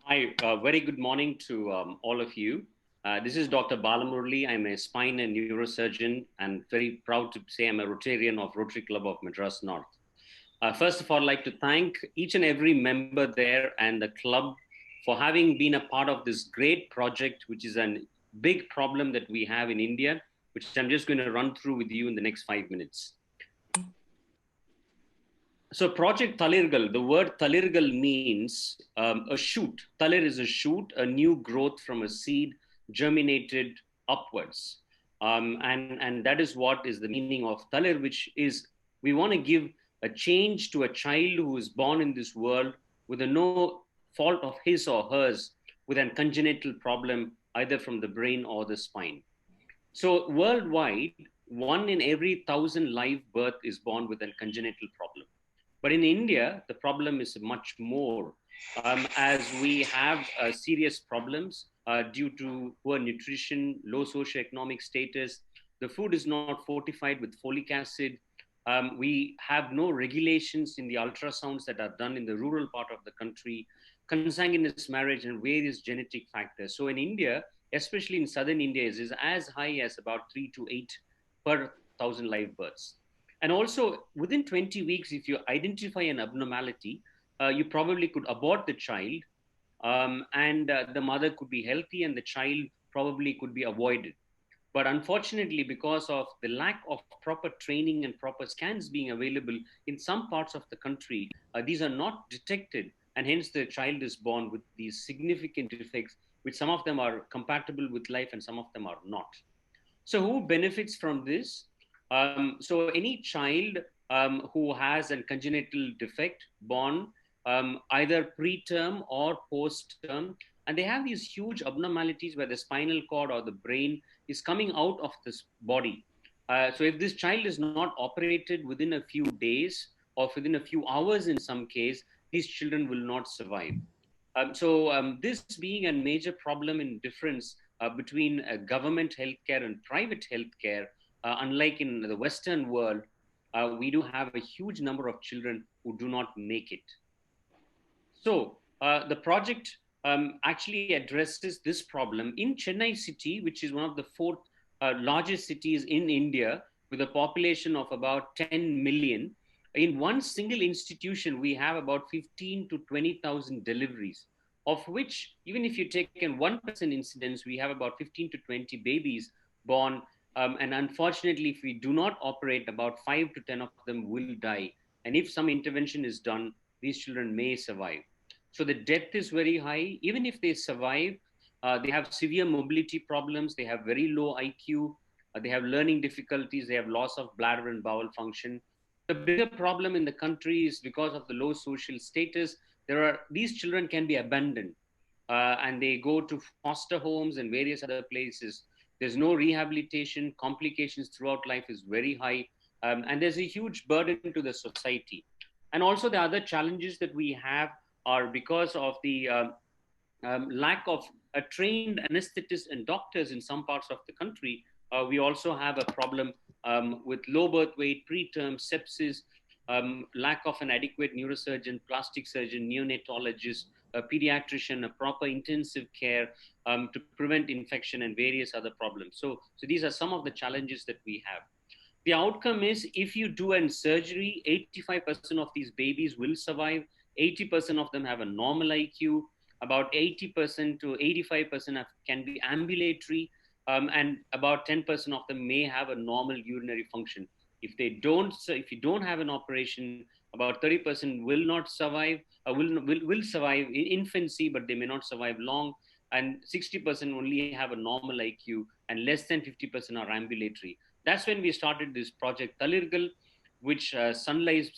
Hi, very good morning to all of you. This is Dr. Balamurli. I'm a spine and neurosurgeon and very proud to say I'm a Rotarian of Rotary Club of Madras North. First of all, I'd like to thank each and every member there and the club for having been a part of this great project, which is a big problem that we have in India, which I'm just going to run through with you in the next 5 minutes. So Project Talirgal, the word Talirgal means a shoot. Talir is a shoot, a new growth from a seed germinated upwards. And that is what is the meaning of Talir, which is we want to give a change to a child who is born in this world with a no fault of his or hers, with a congenital problem, either from the brain or the spine. So worldwide, 1 in every 1,000 live birth is born with a congenital problem. But in India, the problem is much more, as we have serious problems due to poor nutrition, low socioeconomic status. The food is not fortified with folic acid. We have no regulations in the ultrasounds that are done in the rural part of the country, consanguineous marriage, and various genetic factors. So in India, especially in southern India, is as high as about 3 to 8 per thousand live births. And also, within 20 weeks, if you identify an abnormality, you probably could abort the child, and the mother could be healthy, and the child probably could be avoided. But unfortunately, because of the lack of proper training and proper scans being available in some parts of the country, these are not detected, and hence the child is born with these significant defects, which some of them are compatible with life and some of them are not. So, who benefits from this? So, any child who has a congenital defect born either preterm or post term, and they have these huge abnormalities where the spinal cord or the brain is coming out of this body. So, if this child is not operated within a few days or within a few hours in some case, these children will not survive. This being a major problem in difference between government healthcare and private healthcare, unlike in the Western world, we do have a huge number of children who do not make it. So the project actually addresses this problem in Chennai city, which is one of the fourth largest cities in India, with a population of about 10 million. In one single institution, we have about 15 to 20,000 deliveries, of which, even if you take in 1% incidence, we have about 15 to 20 babies born. And unfortunately, if we do not operate, about 5 to 10 of them will die. And if some intervention is done, these children may survive. So the death is very high. Even if they survive, they have severe mobility problems. They have very low IQ. They have learning difficulties. They have loss of bladder and bowel function. The bigger problem in the country is because of the low social status. These children can be abandoned, and they go to foster homes and various other places. There's no rehabilitation. Complications throughout life is very high, and there's a huge burden to the society. And also the other challenges that we have are because of the lack of trained anesthetists and doctors in some parts of the country. We also have a problem with low birth weight, preterm, sepsis, lack of an adequate neurosurgeon, plastic surgeon, neonatologist, a pediatrician, a proper intensive care to prevent infection and various other problems. So these are some of the challenges that we have. The outcome is if you do a surgery, 85% of these babies will survive. 80% of them have a normal IQ. About 80% to 85% can be ambulatory, and about 10% of them may have a normal urinary function. If you don't have an operation, about 30% will not survive, will survive in infancy, but they may not survive long. And 60% only have a normal IQ, and less than 50% are ambulatory. That's when we started this project Talirgal, which Sunrise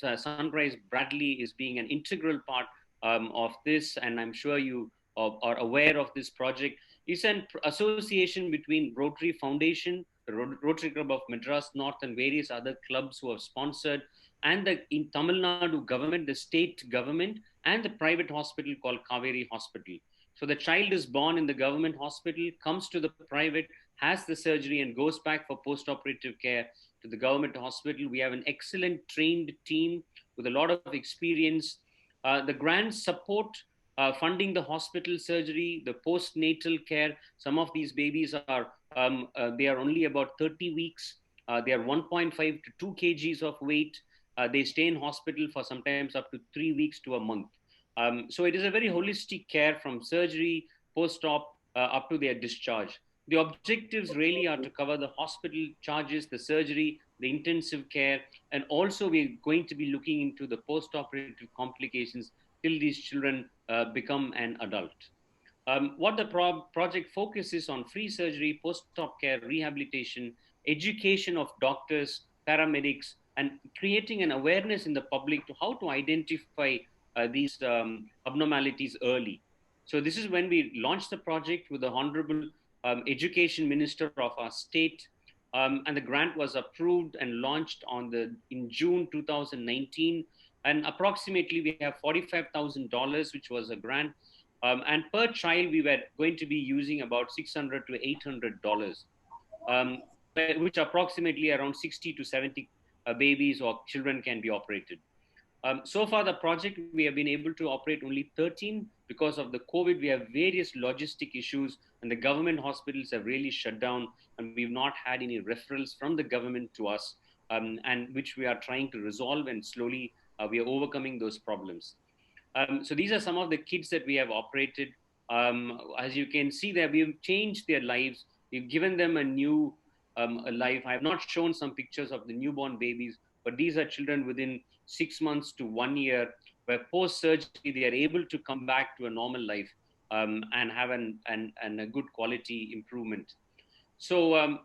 Bradley is being an integral part of this, and I'm sure you are aware of this project. It's an association between Rotary Foundation, the Rotary Club of Madras North, and various other clubs who have sponsored, and the in Tamil Nadu government, the state government, and the private hospital called Kaveri Hospital. So the child is born in the government hospital, comes to the private, has the surgery, and goes back for post-operative care to the government hospital. We have an excellent trained team with a lot of experience. The grant support funding the hospital surgery, the postnatal care. Some of these babies are they are only about 30 weeks. They are 1.5 to 2 kgs of weight. They stay in hospital for sometimes up to 3 weeks to a month. So it is a very holistic care from surgery, post-op, up to their discharge. The objectives really are to cover the hospital charges, the surgery, the intensive care, and also we're going to be looking into the post-operative complications till these children become an adult. What the project focuses on: free surgery, post-op care, rehabilitation, education of doctors, paramedics, and creating an awareness in the public to how to identify these abnormalities early. So this is when we launched the project with the Honorable Education Minister of our state, and the grant was approved and launched in June 2019. And approximately we have $45,000, which was a grant, and per child, we were going to be using about $600 to $800, which approximately around 60 to 70 babies or children can be operated. So far, the project, we have been able to operate only 13 because of the COVID. We have various logistic issues, and the government hospitals have really shut down, and we've not had any referrals from the government to us, and which we are trying to resolve, and slowly we are overcoming those problems. So these are some of the kids that we have operated. As you can see there, we've changed their lives. We've given them a new a life. I have not shown some pictures of the newborn babies, but these are children within 6 months to 1 year, where post-surgery, they are able to come back to a normal life, and have a good quality improvement. So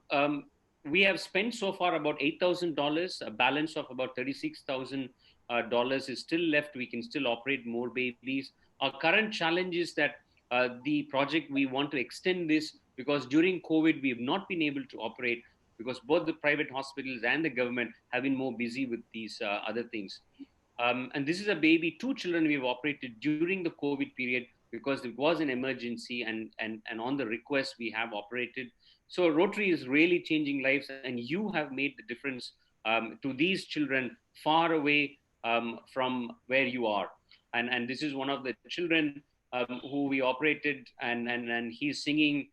we have spent so far about $8,000. A balance of about $36,000 is still left. We can still operate more babies. Our current challenge is that the project, we want to extend this because during COVID, we have not been able to operate because both the private hospitals and the government have been more busy with these other things. And this is a baby, two children we've operated during the COVID period because it was an emergency, and on the request we have operated. So Rotary is really changing lives, and you have made the difference to these children far away from where you are. And this is one of the children who we operated, and he's singing,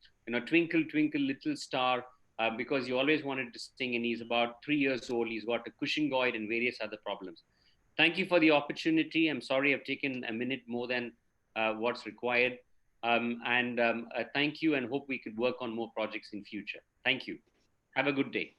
Twinkle, Twinkle, Little Star, because he always wanted to sing, and he's about 3 years old. He's got a cushingoid and various other problems. Thank you for the opportunity. I'm sorry I've taken a minute more than what's required. And thank you, and hope we could work on more projects in future. Thank you. Have a good day.